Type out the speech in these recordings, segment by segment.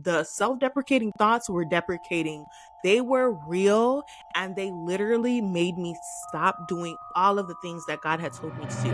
the self-deprecating thoughts were deprecating. They were real, and they literally made me stop doing all of the things that God had told me to do.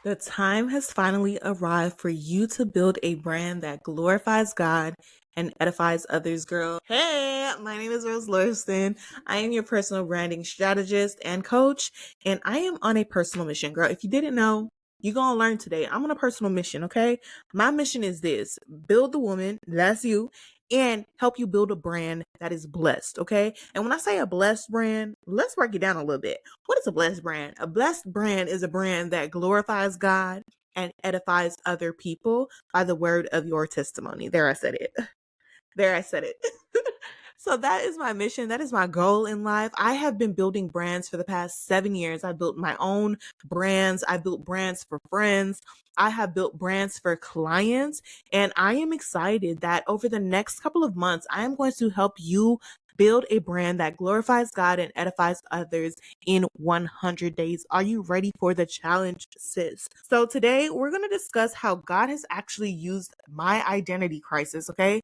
The time has finally arrived for you to build a brand that glorifies God and edifies others, girl. Hey, my name is Rose Lauriston. I am your personal branding strategist and coach, and I am on a personal mission, girl. If you didn't know, you're going to learn today. I'm on a personal mission, okay? My mission is this: build the woman, that's you, and help you build a brand that is blessed, okay? And when I say a blessed brand, let's break it down a little bit. What is a blessed brand? A blessed brand is a brand that glorifies God and edifies other people by the word of your testimony. There, I said it. There, I said it. So that is my mission. That is my goal in life. I have been building brands for the past 7 years. I built my own brands. I built brands for friends. I have built brands for clients. And I am excited that over the next couple of months, I am going to help you build a brand that glorifies God and edifies others in 100 days. Are you ready for the challenge, sis? So today we're going to discuss how God has actually used my identity crisis, okay?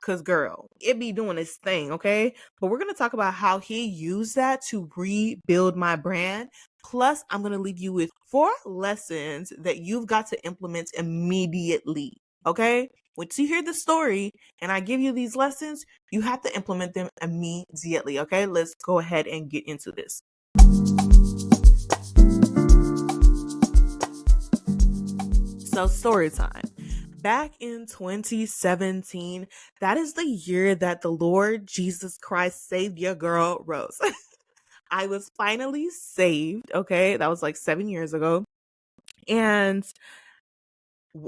Cause girl, it be doing its thing, okay? But we're gonna talk about how he used that to rebuild my brand. Plus, I'm gonna leave you with 4 lessons that you've got to implement immediately, okay? Once you hear the story and I give you these lessons, you have to implement them immediately, okay? Let's go ahead and get into this. So, story time. Back in 2017, that is the year that the Lord Jesus Christ saved your girl, Rose. I was finally saved, okay? That was like 7 years ago. And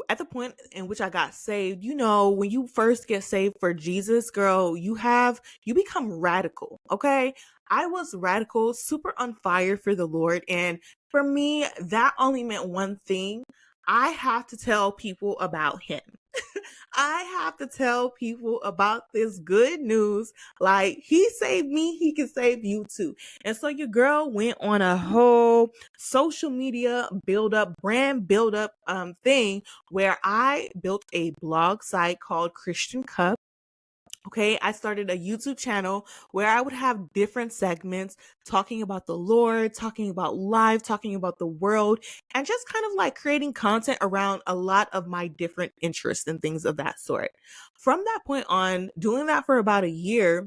at the point in which I got saved, you know, when you first get saved for Jesus, girl, you become radical, okay? I was radical, super on fire for the Lord. And for me, that only meant one thing: I have to tell people about him. I have to tell people about this good news. Like, he saved me, he can save you too. And so your girl went on a whole social media brand build up thing where I built a blog site called Christian Cup. Okay, I started a YouTube channel where I would have different segments talking about the Lord, talking about life, talking about the world, and just kind of like creating content around a lot of my different interests and things of that sort. From that point on, doing that for about a year,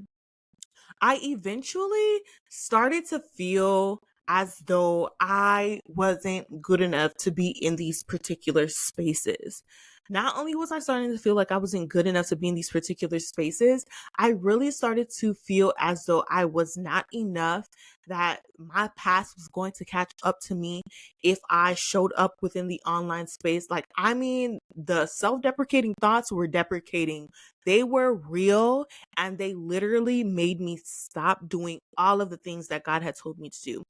I eventually started to feel as though I wasn't good enough to be in these particular spaces. Not only was I starting to feel like I wasn't good enough to be in these particular spaces, I really started to feel as though I was not enough, that my past was going to catch up to me if I showed up within the online space. Like, I mean, the self-deprecating thoughts were deprecating. They were real, and they literally made me stop doing all of the things that God had told me to do.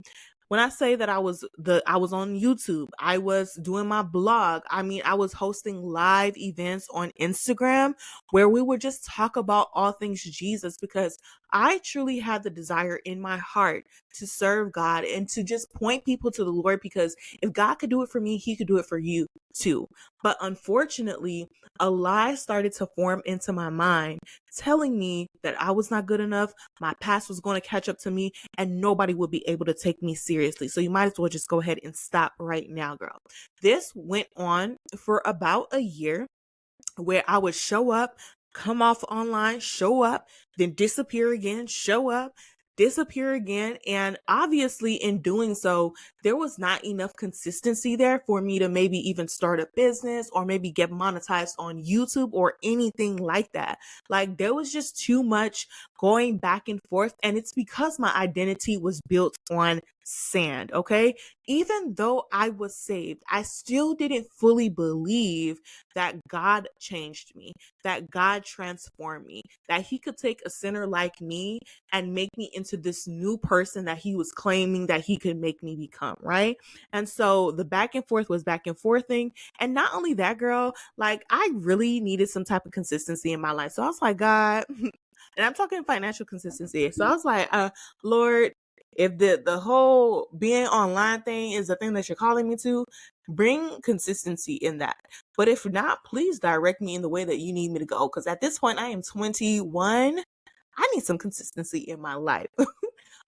When I say that I was on YouTube, I was doing my blog. I mean, I was hosting live events on Instagram where we would just talk about all things Jesus, because I truly had the desire in my heart to serve God and to just point people to the Lord, because if God could do it for me, he could do it for you too. But unfortunately, a lie started to form into my mind, telling me that I was not good enough, my past was going to catch up to me, and nobody would be able to take me seriously. So you might as well just go ahead and stop right now, girl. This went on for about a year, where I would show up, come off online, show up, then disappear again, show up, disappear again. And obviously in doing so, there was not enough consistency there for me to maybe even start a business or maybe get monetized on YouTube or anything like that. Like, there was just too much going back and forth. And it's because my identity was built on sand. Okay. Even though I was saved, I still didn't fully believe that God changed me, that God transformed me, that he could take a sinner like me and make me into this new person that he was claiming that he could make me become, right? And so the back and forth was back and forthing. And not only that, girl, like, I really needed some type of consistency in my life. So I was like, God, and I'm talking financial consistency. So I was like, Lord, If the whole being online thing is the thing that you're calling me to, bring consistency in that. But if not, please direct me in the way that you need me to go. Because at this point, I am 21. I need some consistency in my life.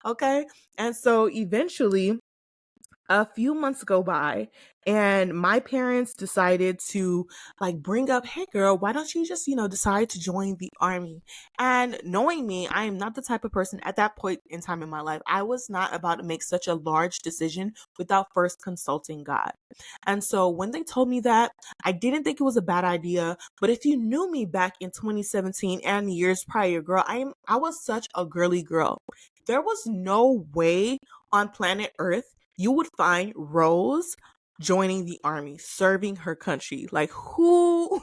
Okay. And so eventually, a few months go by and my parents decided to like bring up, hey girl, why don't you just, decide to join the army? And knowing me, I am not the type of person at that point in time in my life. I was not about to make such a large decision without first consulting God. And so when they told me that, I didn't think it was a bad idea. But if you knew me back in 2017 and years prior, girl, I was such a girly girl. There was no way on planet Earth you would find Rose joining the army, serving her country. Like who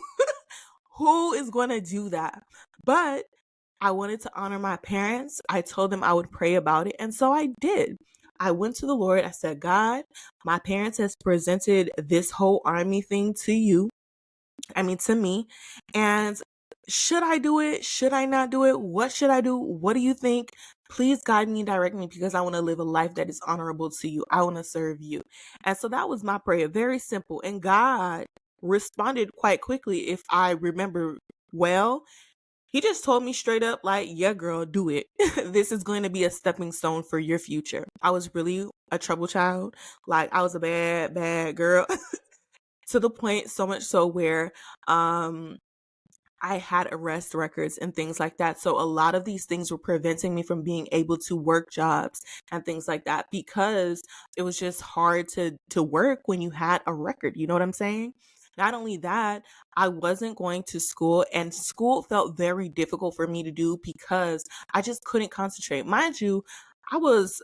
who is going to do that? But I wanted to honor my parents. I told them I would pray about it, and so I did. I went to the Lord. I said, God, my parents has presented this whole army thing to you. To me. And should I do it? Should I not do it? What should I do? What do you think? Please guide me and direct me because I want to live a life that is honorable to you. I want to serve you. And so that was my prayer. Very simple. And God responded quite quickly, if I remember well. He just told me straight up, like, yeah, girl, do it. This is going to be a stepping stone for your future. I was really a trouble child. Like, I was a bad, bad girl. To the point so much so where I had arrest records and things like that. So a lot of these things were preventing me from being able to work jobs and things like that because it was just hard to work when you had a record. You know what I'm saying? Not only that, I wasn't going to school and school felt very difficult for me to do because I just couldn't concentrate. Mind you, I was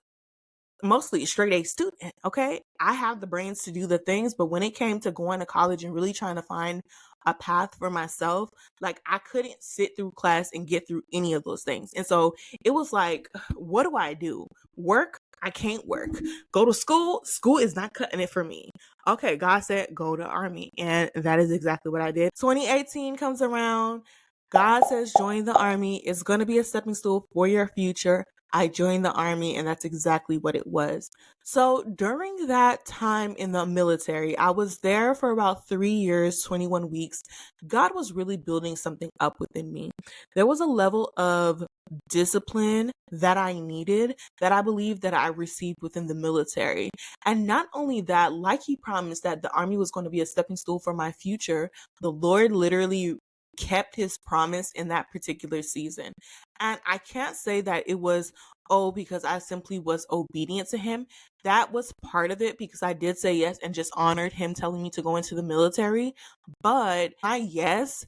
mostly a straight A student, okay? I have the brains to do the things, but when it came to going to college and really trying to find a path for myself, like I couldn't sit through class and get through any of those things. And so it was like, what do I do? Work? I can't work. Go to school? School is not cutting it for me. Okay, God said go to army. And that is exactly what I did. 2018 comes around. God says join the army. It's going to be a stepping stool for your future. I joined the army, and that's exactly what it was. So during that time in the military, I was there for about 3 years, 21 weeks. God was really building something up within me. There was a level of discipline that I needed that I believe that I received within the military. And not only that, like he promised that the army was going to be a stepping stool for my future, the Lord literally kept his promise in that particular season. And I can't say that it was, oh, because I simply was obedient to him. That was part of it because I did say yes and just honored him telling me to go into the military. But my yes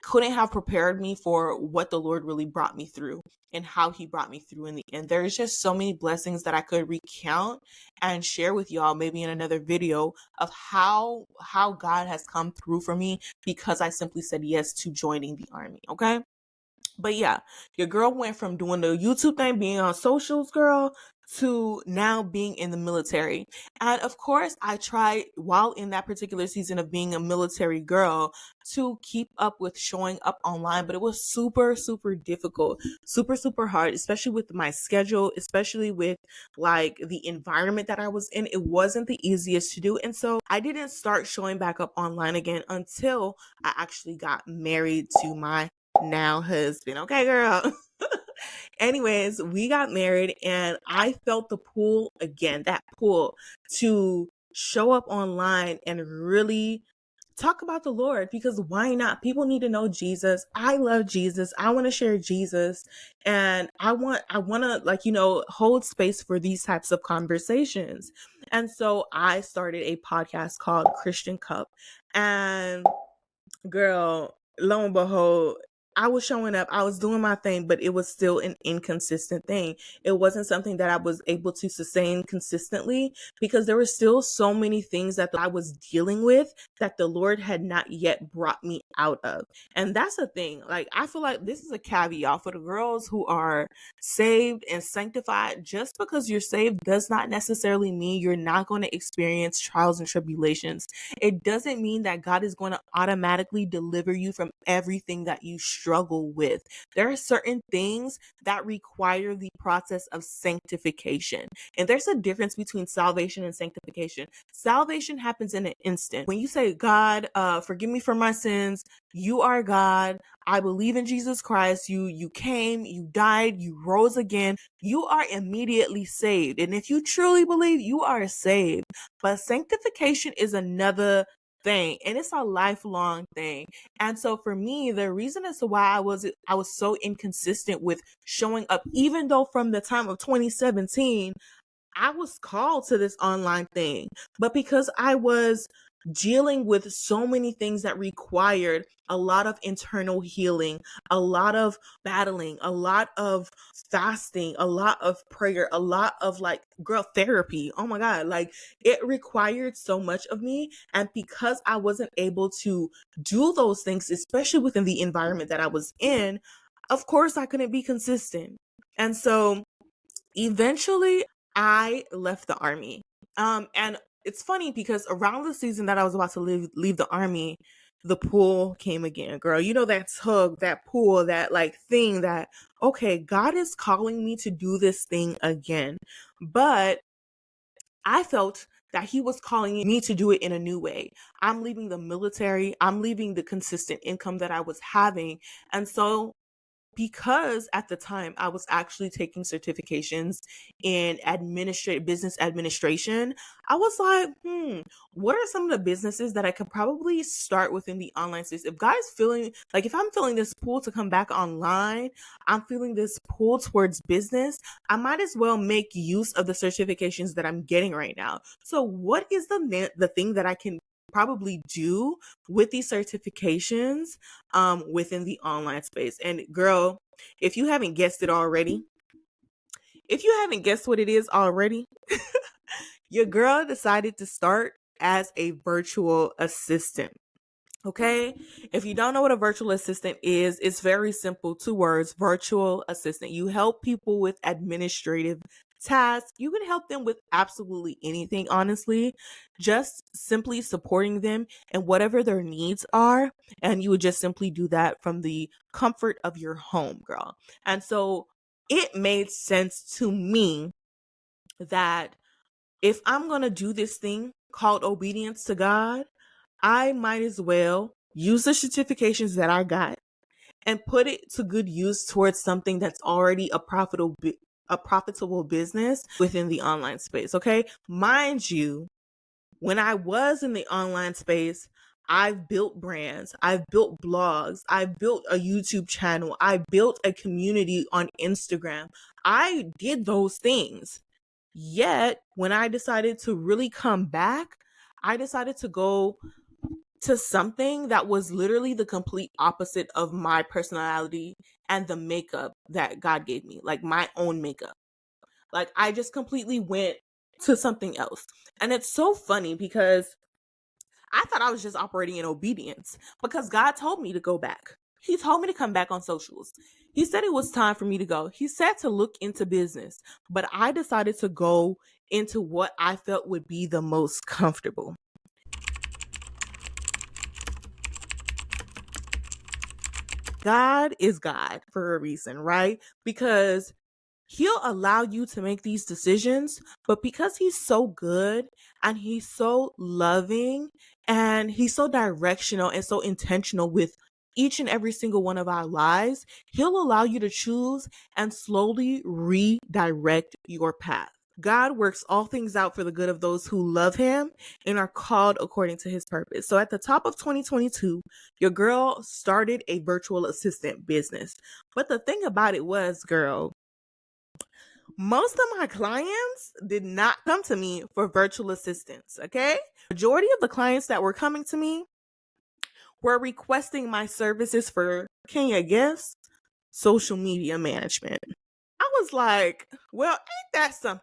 couldn't have prepared me for what the Lord really brought me through and how he brought me through in the end. There's just so many blessings that I could recount and share with y'all maybe in another video of how God has come through for me because I simply said yes to joining the army, okay? But yeah, your girl went from doing the YouTube thing, being on socials, girl, to now being in the military. And of course, I tried while in that particular season of being a military girl to keep up with showing up online, but it was super, super difficult, super, super hard, especially with my schedule, especially with like the environment that I was in. It wasn't the easiest to do. And so I didn't start showing back up online again until I actually got married to my now husband. Okay, girl. Anyways, we got married and I felt the pull again, that pull to show up online and really talk about the Lord because why not? People need to know Jesus. I love Jesus. I want to share Jesus and I want to hold space for these types of conversations. And so I started a podcast called Christian Cup and girl, lo and behold, I was showing up, I was doing my thing, but it was still an inconsistent thing. It wasn't something that I was able to sustain consistently because there were still so many things that I was dealing with that the Lord had not yet brought me out of. And that's the thing. Like, I feel like this is a caveat for the girls who are saved and sanctified. Just because you're saved does not necessarily mean you're not going to experience trials and tribulations. It doesn't mean that God is going to automatically deliver you from everything that you struggle struggle with. There are certain things that require the process of sanctification. And there's a difference between salvation and sanctification. Salvation happens in an instant. When you say, God, forgive me for my sins, you are God, I believe in Jesus Christ, you came, you died, you rose again, you are immediately saved. And if you truly believe, you are saved. But sanctification is another thing, and it's a lifelong thing. And so for me, the reason as to why I was so inconsistent with showing up, even though from the time of 2017 I was called to this online thing, but because I was dealing with so many things that required a lot of internal healing, a lot of battling, a lot of fasting, a lot of prayer, a lot of like, girl, therapy. Oh my God. Like, it required so much of me. And because I wasn't able to do those things, especially within the environment that I was in, of course I couldn't be consistent. And so eventually I left the army. And it's funny because around the season that I was about to leave the army, the pull came again, girl. You know, that tug, that pull, that like thing that, okay, God is calling me to do this thing again. But I felt that he was calling me to do it in a new way. I'm leaving the military. I'm leaving the consistent income that I was having. And so because at the time I was actually taking certifications in business administration, I was like, what are some of the businesses that I could probably start within the online space? If guys feeling like, if I'm feeling this pull to come back online, I'm feeling this pull towards business, I might as well make use of the certifications that I'm getting right now. So what is the thing that I can probably do with these certifications within the online space? And girl, if you haven't guessed it already, if you haven't guessed what it is already, your girl decided to start as a virtual assistant. Okay. If you don't know what a virtual assistant is, it's very simple. 2 words, virtual assistant. You help people with administrative tasks. You can help them with absolutely anything, honestly, just simply supporting them and whatever their needs are. And you would just simply do that from the comfort of your home, girl. And so it made sense to me that if I'm going to do this thing called obedience to God, I might as well use the certifications that I got and put it to good use towards something that's already a profitable business within the online space. Okay. Mind you, when I was in the online space, I've built brands, I've built blogs, I've built a YouTube channel, I built a community on Instagram. I did those things. Yet, when I decided to really come back, I decided to go to something that was literally the complete opposite of my personality and the makeup that God gave me, like my own makeup. Like, I just completely went to something else. And it's so funny because I thought I was just operating in obedience because God told me to go back. He told me to come back on socials. He said it was time for me to go. He said to look into business, but I decided to go into what I felt would be the most comfortable. God is God for a reason, right? Because he'll allow you to make these decisions, but because he's so good and he's so loving and he's so directional and so intentional with each and every single one of our lives, he'll allow you to choose and slowly redirect your path. God works all things out for the good of those who love him and are called according to his purpose. So at the top of 2022, your girl started a virtual assistant business. But the thing about it was, girl, most of my clients did not come to me for virtual assistants, okay? Majority of the clients that were coming to me were requesting my services for, can you guess? Social media management. I was like, well, ain't that something?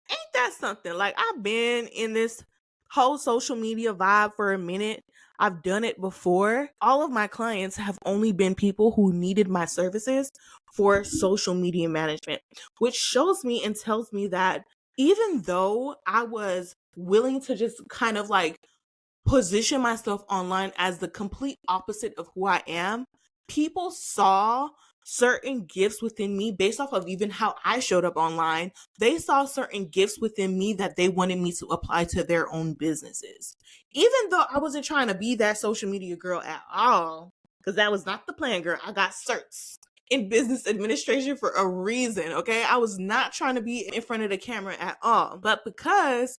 Ain't that something? Like, I've been in this whole social media vibe for a minute. I've done it before. All of my clients have only been people who needed my services for social media management, which shows me and tells me that even though I was willing to just kind of like position myself online as the complete opposite of who I am, People saw certain gifts within me based off of even how I showed up online. They saw certain gifts within me that they wanted me to apply to their own businesses. Even though I wasn't trying to be that social media girl at all, because that was not the plan, girl. I got certs in business administration for a reason, okay? I was not trying to be in front of the camera at all. But because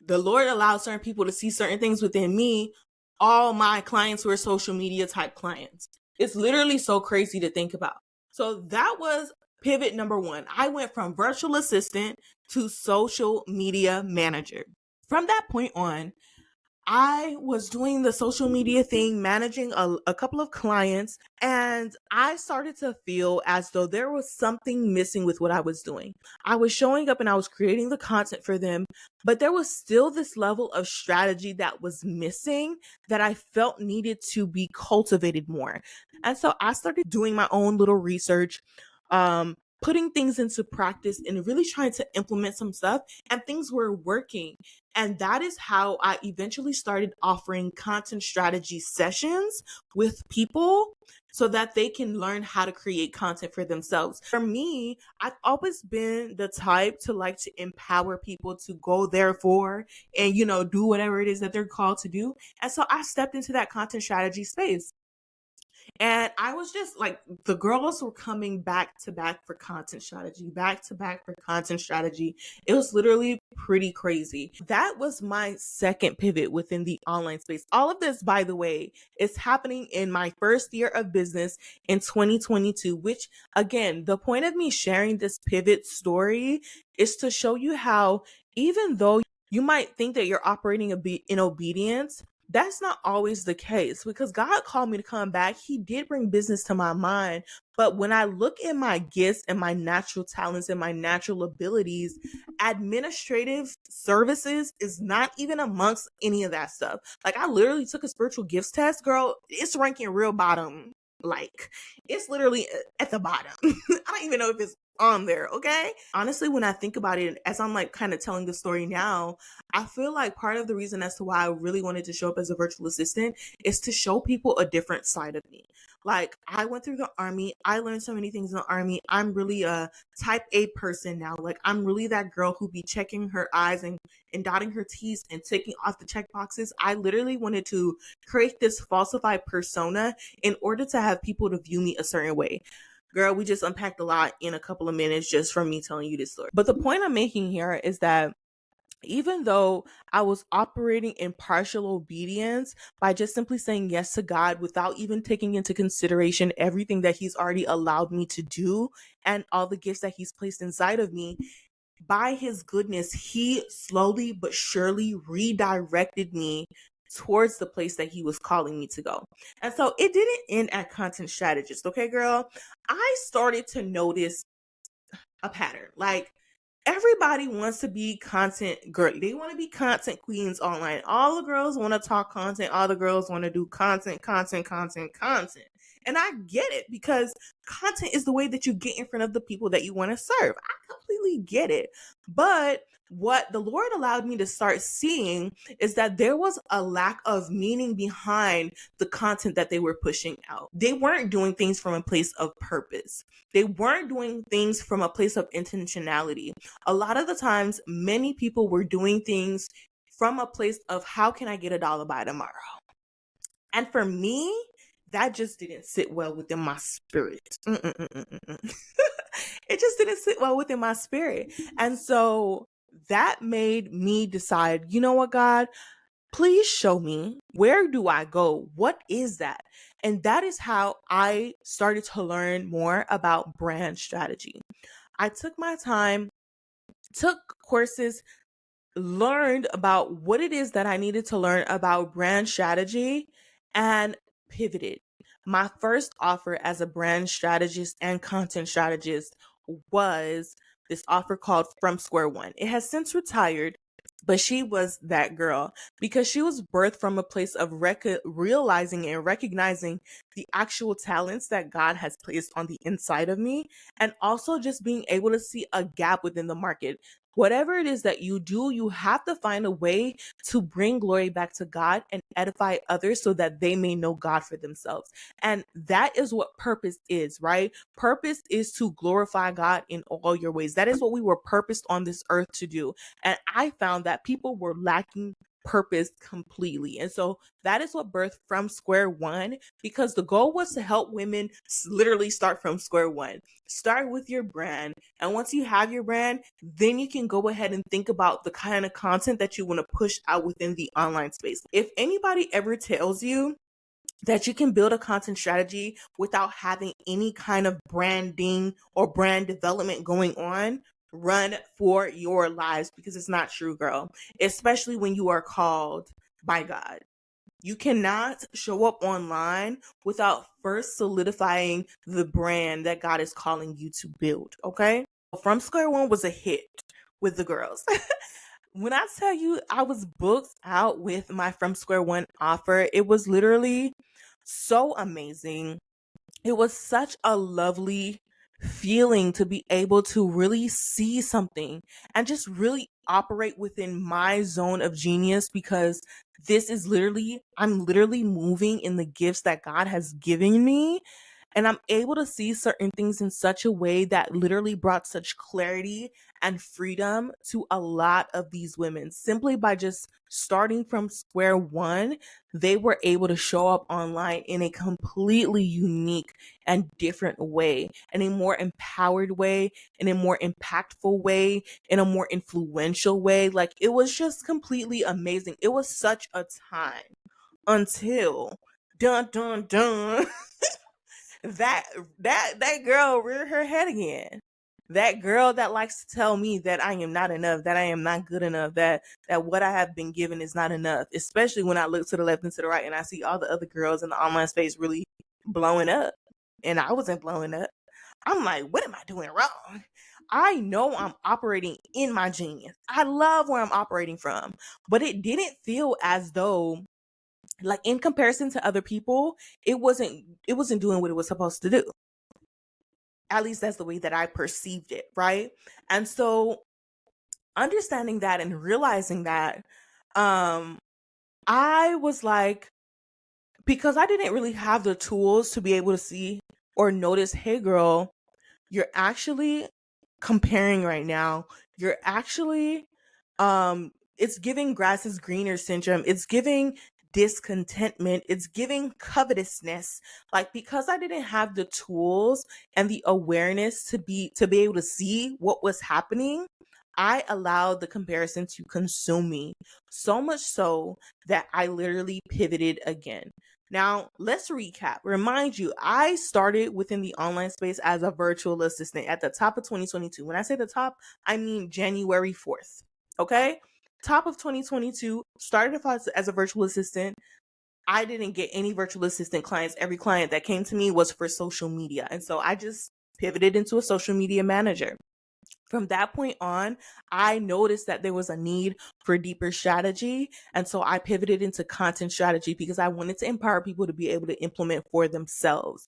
the Lord allowed certain people to see certain things within me, all my clients were social media type clients. It's literally so crazy to think about. So that was pivot number one. I went from virtual assistant to social media manager. From that point on, I was doing the social media thing, managing a couple of clients, and I started to feel as though there was something missing with what I was doing. I was showing up and I was creating the content for them, but there was still this level of strategy that was missing that I felt needed to be cultivated more. And so I started doing my own little research, putting things into practice and really trying to implement some stuff, and things were working. And that is how I eventually started offering content strategy sessions with people so that they can learn how to create content for themselves. For me, I've always been the type to like to empower people to go therefore and, do whatever it is that they're called to do. And so I stepped into that content strategy space. And I was just like, the girls were coming back to back for content strategy, back to back for content strategy. It was literally pretty crazy. That was my second pivot within the online space. All of this, by the way, is happening in my first year of business in 2022, which again, the point of me sharing this pivot story is to show you how, even though you might think that you're operating in obedience, that's not always the case, because God called me to come back. He did bring business to my mind. But when I look at my gifts and my natural talents and my natural abilities, administrative services is not even amongst any of that stuff. Like, I literally took a spiritual gifts test, girl. It's ranking real bottom. Like, it's literally at the bottom. I don't even know if it's on there, okay? Honestly, when I think about it, as I'm like kind of telling the story now, I feel like part of the reason as to why I really wanted to show up as a virtual assistant is to show people a different side of me. Like, I went through the army. I learned so many things in the army. I'm really a type A person now. Like, I'm really that girl who be checking her I's and dotting her T's and ticking off the check boxes. I literally wanted to create this falsified persona in order to have people to view me a certain way. Girl, we just unpacked a lot in a couple of minutes just from me telling you this story. But the point I'm making here is that even though I was operating in partial obedience by just simply saying yes to God without even taking into consideration everything that He's already allowed me to do and all the gifts that He's placed inside of me, by His goodness, He slowly but surely redirected me towards the place that He was calling me to go. And so it didn't end at content strategist, okay, girl? I started to notice a pattern. Like, everybody wants to be content girl. They want to be content queens online. All the girls want to talk content. All the girls want to do content. And I get it, because content is the way that you get in front of the people that you want to serve. I completely get it. But what the Lord allowed me to start seeing is that there was a lack of meaning behind the content that they were pushing out. They weren't doing things from a place of purpose. They weren't doing things from a place of intentionality. A lot of the times, many people were doing things from a place of, how can I get $1 by tomorrow? And for me, that just didn't sit well within my spirit. It just didn't sit well within my spirit. And so that made me decide, you know what, God, please show me, where do I go? What is that? And that is how I started to learn more about brand strategy. I took my time, took courses, learned about what it is that I needed to learn about brand strategy, and pivoted. My first offer as a brand strategist and content strategist was this offer called From Square One. It has since retired, but she was that girl because she was birthed from a place of realizing and recognizing the actual talents that God has placed on the inside of me, and also just being able to see a gap within the market. Whatever it is that you do, you have to find a way to bring glory back to God and edify others so that they may know God for themselves. And that is what purpose is, right? Purpose is to glorify God in all your ways. That is what we were purposed on this earth to do. And I found that people were lacking purpose completely. And so that is what birthed From Square One, because the goal was to help women literally start from square one. Start with your brand. And once you have your brand, then you can go ahead and think about the kind of content that you want to push out within the online space. If anybody ever tells you that you can build a content strategy without having any kind of branding or brand development going on, run for your lives, because it's not true, girl. Especially when you are called by God. You cannot show up online without first solidifying the brand that God is calling you to build, okay? From Square One was a hit with the girls. When I tell you I was booked out with my From Square One offer, it was literally so amazing. It was such a lovely feeling to be able to really see something and just really operate within my zone of genius, because I'm literally moving in the gifts that God has given me. And I'm able to see certain things in such a way that literally brought such clarity and freedom to a lot of these women. Simply by just starting from square one, they were able to show up online in a completely unique and different way, in a more empowered way, in a more impactful way, in a more influential way. Like, it was just completely amazing. It was such a time until dun dun dun that girl reared her head again. That girl that likes to tell me that I am not enough, that I am not good enough, that what I have been given is not enough. Especially when I look to the left and to the right and I see all the other girls in the online space really blowing up, and I wasn't blowing up. I'm like, what am I doing wrong? I know I'm operating in my genius. I love where I'm operating from, but it didn't feel as though, like, in comparison to other people, it wasn't doing what it was supposed to do. At least that's the way that I perceived it, right? And so understanding that and realizing that, I was like, because I didn't really have the tools to be able to see or notice, hey girl, you're actually comparing right now. You're actually it's giving grass is greener syndrome. It's giving discontentment. It's giving covetousness. Like, because I didn't have the tools and the awareness to be able to see what was happening, I allowed the comparison to consume me, so much so that I literally pivoted again. Now, let's recap. Remind you, I started within the online space as a virtual assistant at the top of 2022. When I say the top, I mean January 4th. Okay? Top of 2022, started as a virtual assistant. I didn't get any virtual assistant clients. Every client that came to me was for social media. And so I just pivoted into a social media manager. From that point on, I noticed that there was a need for deeper strategy. And so I pivoted into content strategy because I wanted to empower people to be able to implement for themselves.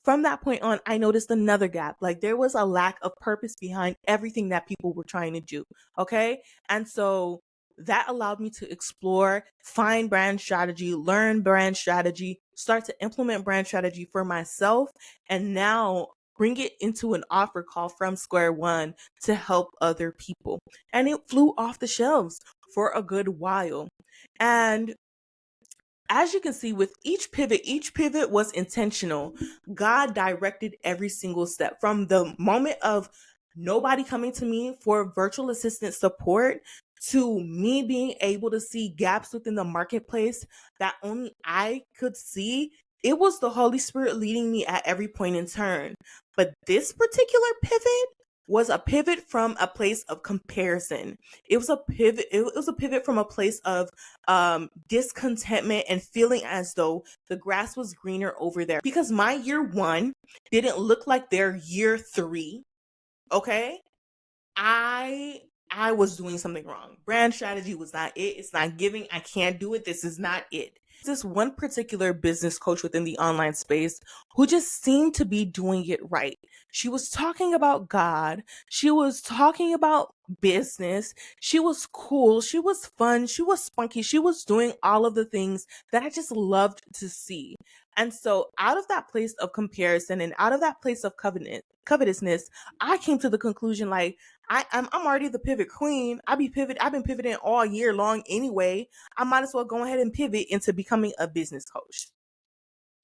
From that point on, I noticed another gap. Like, there was a lack of purpose behind everything that people were trying to do. Okay. And so that allowed me to explore, find brand strategy, learn brand strategy, start to implement brand strategy for myself, and now bring it into an offer call From Square One to help other people. And it flew off the shelves for a good while. And as you can see, with each pivot was intentional. God directed every single step. From the moment of nobody coming to me for virtual assistant support to me being able to see gaps within the marketplace that only I could see, it was the Holy Spirit leading me at every point in turn. But this particular pivot was a pivot from a place of comparison. It was a pivot from a place of discontentment and feeling as though the grass was greener over there, because my year one didn't look like their year three. Okay. I was doing something wrong. Brand strategy was not it. It's not giving. I can't do it. This is not it. This one particular business coach within the online space who just seemed to be doing it right. She was talking about God. She was talking about business. She was cool. She was fun. She was spunky. She was doing all of the things that I just loved to see. And so out of that place of comparison and out of that place of covetousness, I came to the conclusion like I'm already the pivot queen. I've been pivoting all year long anyway. I might as well go ahead and pivot into becoming a business coach.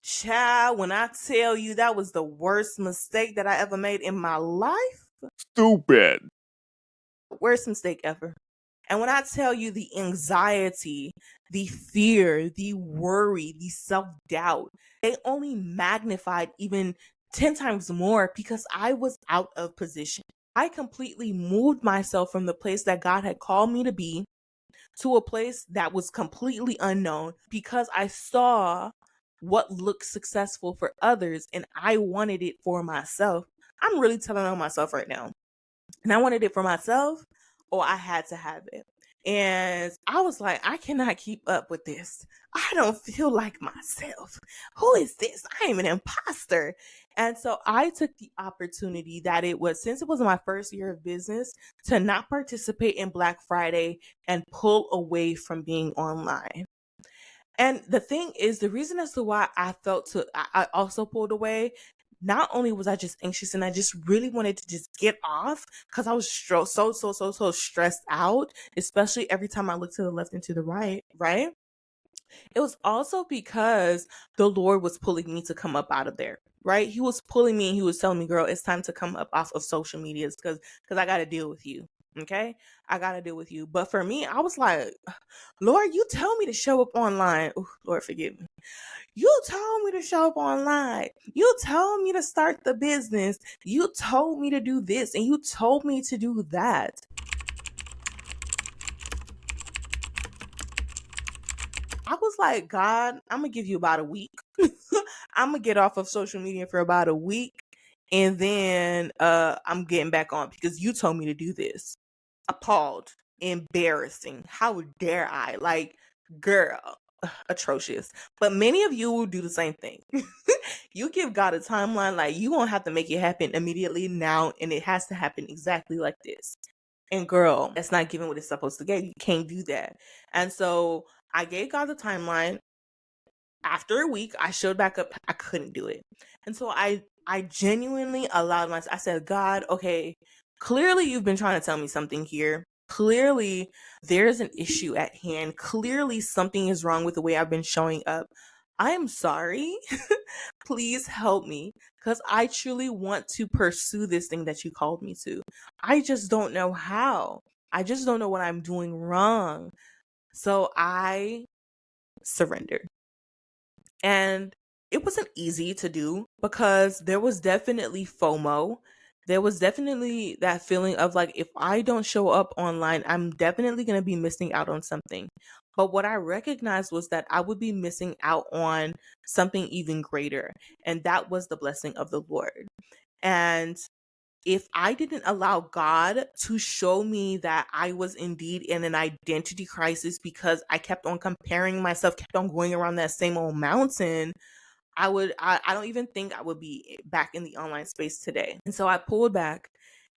Child, when I tell you that was the worst mistake that I ever made in my life. Stupid. Worst mistake ever. And when I tell you the anxiety, the fear, the worry, the self doubt, they only magnified even 10 times more because I was out of position. I completely moved myself from the place that God had called me to be to a place that was completely unknown because I saw what looked successful for others and I wanted it for myself. I'm really telling on myself right now. And I wanted it for myself, or I had to have it. And I was like, I cannot keep up with this. I don't feel like myself. Who is this? I am an imposter. And so I took the opportunity that it was, since it was my first year of business, to not participate in Black Friday and pull away from being online. And the thing is, the reason as to why I also pulled away, not only was I just anxious and I just really wanted to just get off because I was so stressed out, especially every time I looked to the left and to the right, right? It was also because the Lord was pulling me to come up out of there, right? He was pulling me and he was telling me, girl, it's time to come up off of social medias because I got to deal with you. Okay. I got to deal with you. But for me, I was like, Lord, you tell me to show up online. Ooh, Lord, forgive me. You told me to show up online. You told me to start the business. You told me to do this and you told me to do that. I was like, God, I'm going to give you about a week. I'm going to get off of social media for about a week. And then I'm getting back on because you told me to do this. Appalled, embarrassing. How dare I? Like, girl, atrocious. But many of you will do the same thing. You give God a timeline, like you won't have to make it happen immediately now, and it has to happen exactly like this. And girl, that's not giving what it's supposed to get. You can't do that. And so I gave God the timeline. After a week, I showed back up. I couldn't do it. And so I genuinely allowed myself, I said, God, okay, clearly you've been trying to tell me something here. Clearly there's an issue at hand. Clearly something is wrong with the way I've been showing up. I am sorry. Please help me because I truly want to pursue this thing that you called me to. I just don't know how. I just don't know what I'm doing wrong. So I surrendered. And it wasn't easy to do because there was definitely FOMO. There was definitely that feeling of like, if I don't show up online, I'm definitely going to be missing out on something. But what I recognized was that I would be missing out on something even greater. And that was the blessing of the Lord. And if I didn't allow God to show me that I was indeed in an identity crisis because I kept on comparing myself, kept on going around that same old mountain, I don't even think I would be back in the online space today. And so I pulled back.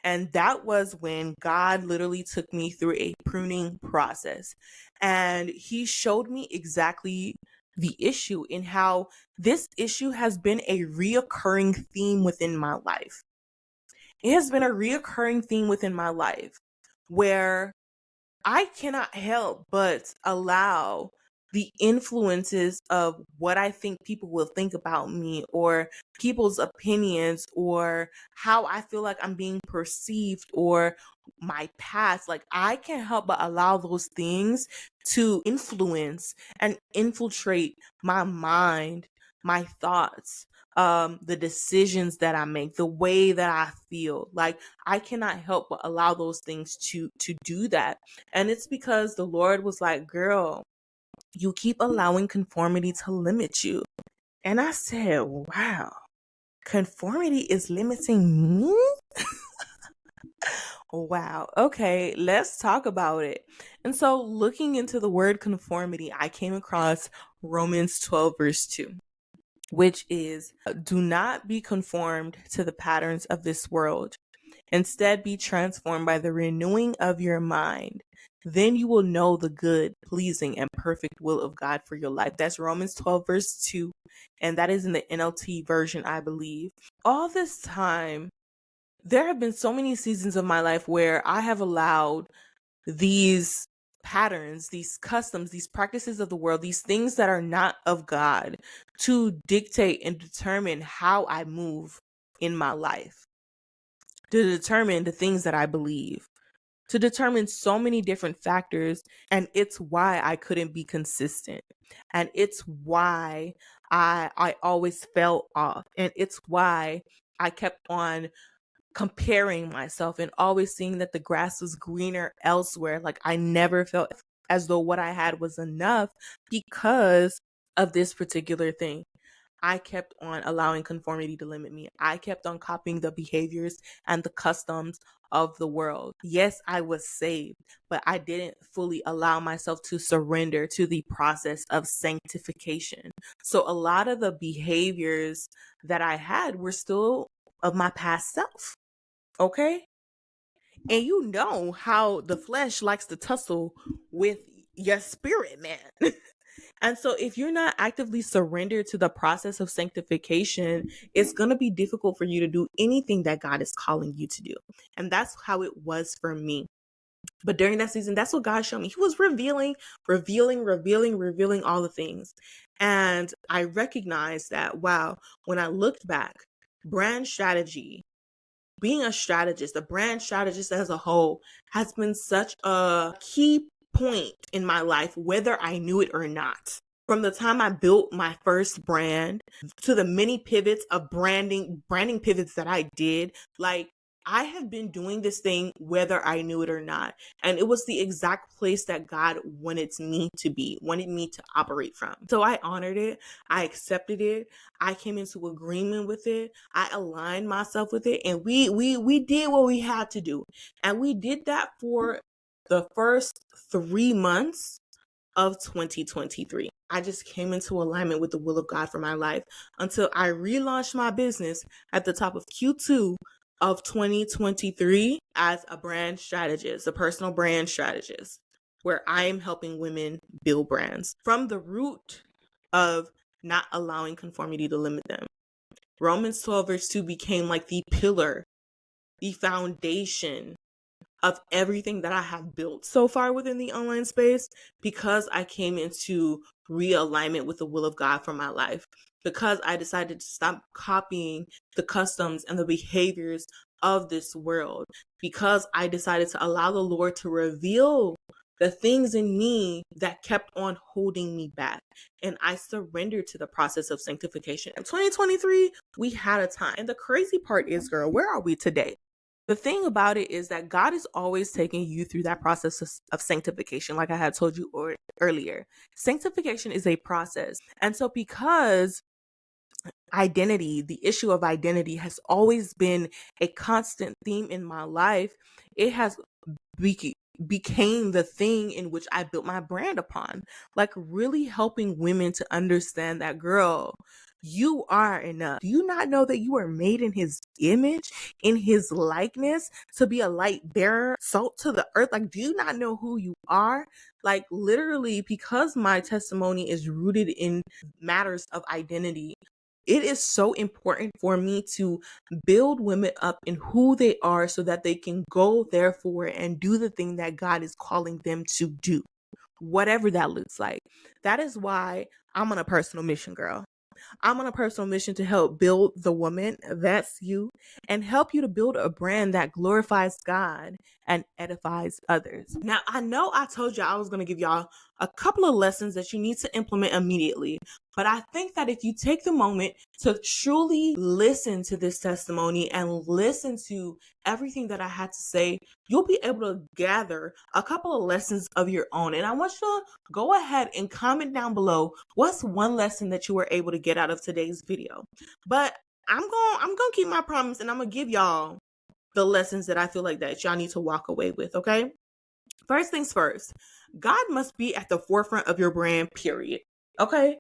And that was when God literally took me through a pruning process. And he showed me exactly the issue and how this issue has been a reoccurring theme within my life. It has been a reoccurring theme within my life where I cannot help but allow the influences of what I think people will think about me or people's opinions or how I feel like I'm being perceived or my past. Like I can't help but allow those things to influence and infiltrate my mind, my thoughts, the decisions that I make, the way that I feel. Like I cannot help but allow those things to do that. And it's because the Lord was like, girl, you keep allowing conformity to limit you. And I said, wow, conformity is limiting me? Wow. Okay, let's talk about it. And so looking into the word conformity, I came across Romans 12 verse 2, which is, do not be conformed to the patterns of this world. Instead, be transformed by the renewing of your mind. Then you will know the good, pleasing, and perfect will of God for your life. That's Romans 12, verse 2. And that is in the NLT version, I believe. All this time, there have been so many seasons of my life where I have allowed these patterns, these customs, these practices of the world, these things that are not of God to dictate and determine how I move in my life, to determine the things that I believe, to determine so many different factors. And it's why I couldn't be consistent. And it's why I always fell off. And it's why I kept on comparing myself and always seeing that the grass was greener elsewhere. Like I never felt as though what I had was enough because of this particular thing. I kept on allowing conformity to limit me. I kept on copying the behaviors and the customs of the world. Yes, I was saved, but I didn't fully allow myself to surrender to the process of sanctification. So a lot of the behaviors that I had were still of my past self. Okay? And you know how the flesh likes to tussle with your spirit, man. And so if you're not actively surrendered to the process of sanctification, it's going to be difficult for you to do anything that God is calling you to do. And that's how it was for me. But during that season, that's what God showed me. He was revealing all the things. And I recognized that, wow, when I looked back, brand strategy, being a strategist, a brand strategist as a whole, has been such a key point in my life, whether I knew it or not. From the time I built my first brand to the many pivots of branding pivots that I did, like I have been doing this thing whether I knew it or not. And it was the exact place that God wanted me to be, wanted me to operate from. So I honored it. I accepted it. I came into agreement with it. I aligned myself with it. And we did what we had to do. And we did that for the first 3 months of 2023. I just came into alignment with the will of God for my life until I relaunched my business at the top of Q2 of 2023 as a brand strategist, a personal brand strategist, where I am helping women build brands from the root of not allowing conformity to limit them. Romans 12 verse 2 became like the pillar, the foundation of everything that I have built so far within the online space, because I came into realignment with the will of God for my life, because I decided to stop copying the customs and the behaviors of this world, because I decided to allow the Lord to reveal the things in me that kept on holding me back. And I surrendered to the process of sanctification. In 2023, we had a time. And the crazy part is, girl, where are we today? The thing about it is that God is always taking you through that process of sanctification. Like I had told you earlier, sanctification is a process. And so because identity, the issue of identity has always been a constant theme in my life, it has became the thing in which I built my brand upon, like really helping women to understand that, girl, you are enough. Do you not know that you are made in his image, in his likeness, to be a light bearer, salt to the earth? Like, do you not know who you are? Like, literally, because my testimony is rooted in matters of identity, it is so important for me to build women up in who they are so that they can go therefore and do the thing that God is calling them to do, whatever that looks like. That is why I'm on a personal mission, girl. I'm on a personal mission to help build the woman, that's you, and help you to build a brand that glorifies God and edifies others. Now, I know I told you I was going to give y'all a couple of lessons that you need to implement immediately, but I think that if you take the moment to truly listen to this testimony and listen to everything that I had to say, you'll be able to gather a couple of lessons of your own. And I want you to go ahead and comment down below what's one lesson that you were able to get out of today's video. But I'm going to keep my promise, and I'm going to give y'all the lessons that I feel like that y'all need to walk away with, okay? First things first, God must be at the forefront of your brand, period. Okay?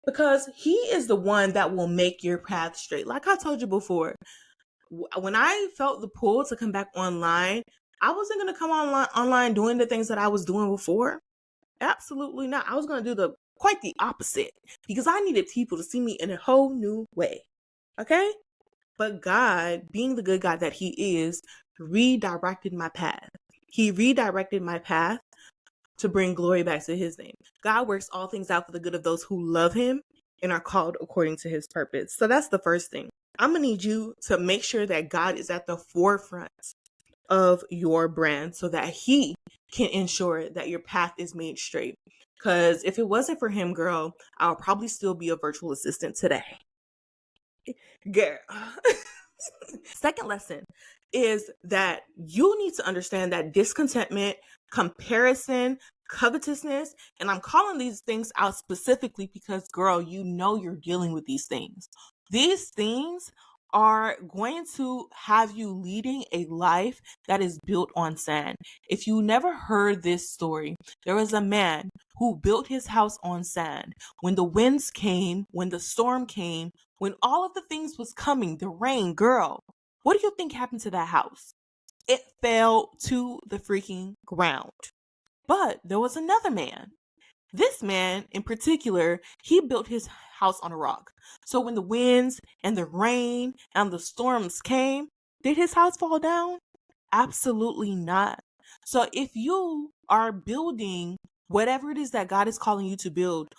Because he is the one that will make your path straight. Like I told you before, when I felt the pull to come back online, I wasn't going to come online doing the things that I was doing before. Absolutely not. I was going to do quite the opposite, because I needed people to see me in a whole new way. Okay? But God, being the good God that He is, redirected my path. He redirected my path to bring glory back to His name. God works all things out for the good of those who love Him and are called according to His purpose. So that's the first thing. I'm going to need you to make sure that God is at the forefront of your brand so that He can ensure that your path is made straight. Because if it wasn't for Him, girl, I'll probably still be a virtual assistant today. Girl. Second lesson is that you need to understand that discontentment, comparison, covetousness, and I'm calling these things out specifically because, girl, you know you're dealing with these things. These things are going to have you leading a life that is built on sand. If you never heard this story, there was a man who built his house on sand. When the winds came, when the storm came, when all of the things was coming, the rain, girl, what do you think happened to that house? It fell to the freaking ground. But there was another man. This man in particular, he built his house on a rock. So when the winds and the rain and the storms came, did his house fall down? Absolutely not. So if you are building whatever it is that God is calling you to build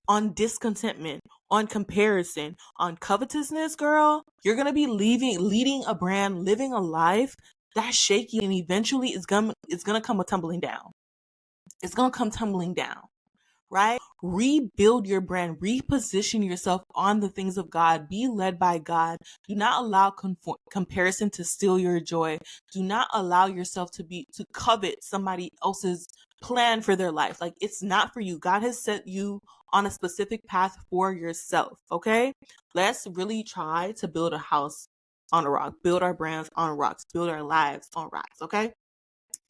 on discontentment, on comparison, on covetousness, girl, you're going to be leading a brand, living a life that's shaky, and eventually it's going to come tumbling down. It's going to come tumbling down. Right? Rebuild your brand, reposition yourself on the things of God, be led by God. Do not allow comparison to steal your joy. Do not allow yourself to covet somebody else's plan for their life. Like, it's not for you. God has set you on a specific path for yourself. Okay? Let's really try to build a house on a rock, build our brands on rocks, build our lives on rocks. Okay?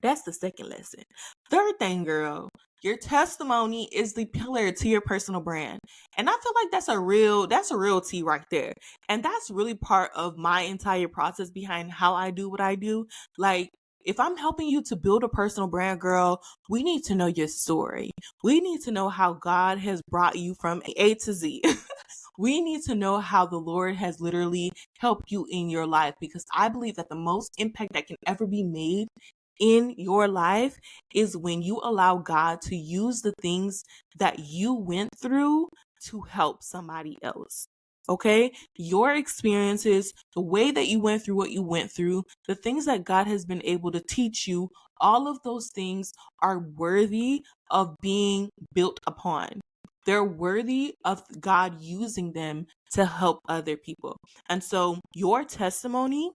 That's the second lesson. Third thing, girl, your testimony is the pillar to your personal brand. And I feel like that's a real tea right there. And that's really part of my entire process behind how I do what I do. Like, if I'm helping you to build a personal brand, girl, we need to know your story. We need to know how God has brought you from A to Z. We need to know how the Lord has literally helped you in your life, because I believe that the most impact that can ever be made in your life is when you allow God to use the things that you went through to help somebody else. Okay? Your experiences, the way that you went through what you went through, the things that God has been able to teach you, all of those things are worthy of being built upon. They're worthy of God using them to help other people. And so your testimony,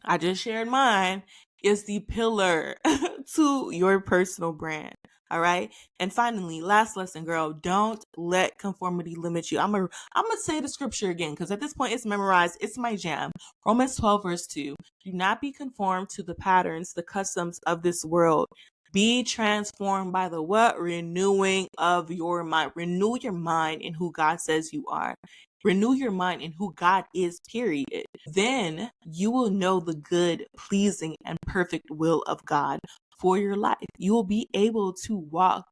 I just shared mine, is the pillar to your personal brand. All right. And finally, last lesson, girl, don't let conformity limit you. I'm gonna say the scripture again, because at this point it's memorized. It's my jam. Romans 12 verse 2. Do not be conformed to the patterns, the customs of this world. Be transformed by the what? Renewing of your mind. Renew your mind in who God says you are. Renew your mind in who God is, period. Then you will know the good, pleasing, and perfect will of God for your life. You will be able to walk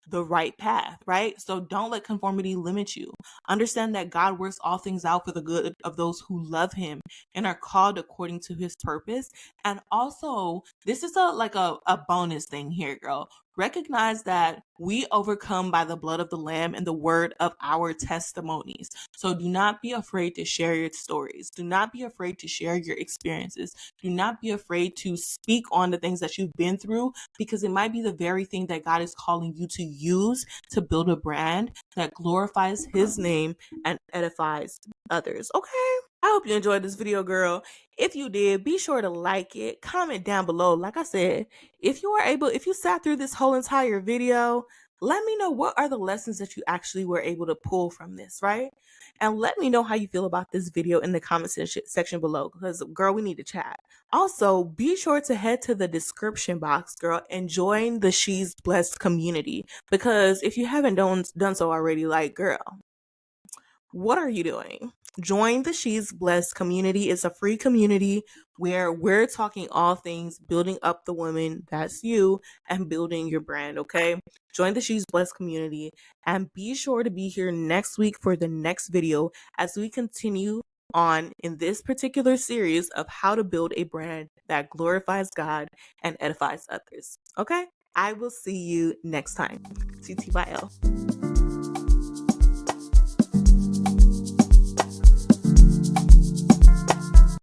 the right path, right? So don't let conformity limit you. Understand that God works all things out for the good of those who love Him and are called according to His purpose. And also, this is a bonus thing here, girl. Recognize that we overcome by the blood of the Lamb and the word of our testimonies. So do not be afraid to share your stories. Do not be afraid to share your experiences. Do not be afraid to speak on the things that you've been through, because it might be the very thing that God is calling you to use to build a brand that glorifies His name and edifies others. Okay? I hope you enjoyed this video, girl. If you did, be sure to like it, comment down below. Like I said, if you sat through this whole entire video, let me know what are the lessons that you actually were able to pull from this, right? And let me know how you feel about this video in the comment section below, because, girl, we need to chat. Also, be sure to head to the description box, girl, and join the She's Blessed community, because if you haven't done so already, like, girl, What are you doing? Join the She's Blessed community. It's a free community where we're talking all things building up the woman, that's you, and building your brand, okay? Join the She's Blessed community and be sure to be here next week for the next video as we continue on in this particular series of how to build a brand that glorifies God and edifies others, okay? I will see you next time. TTYL.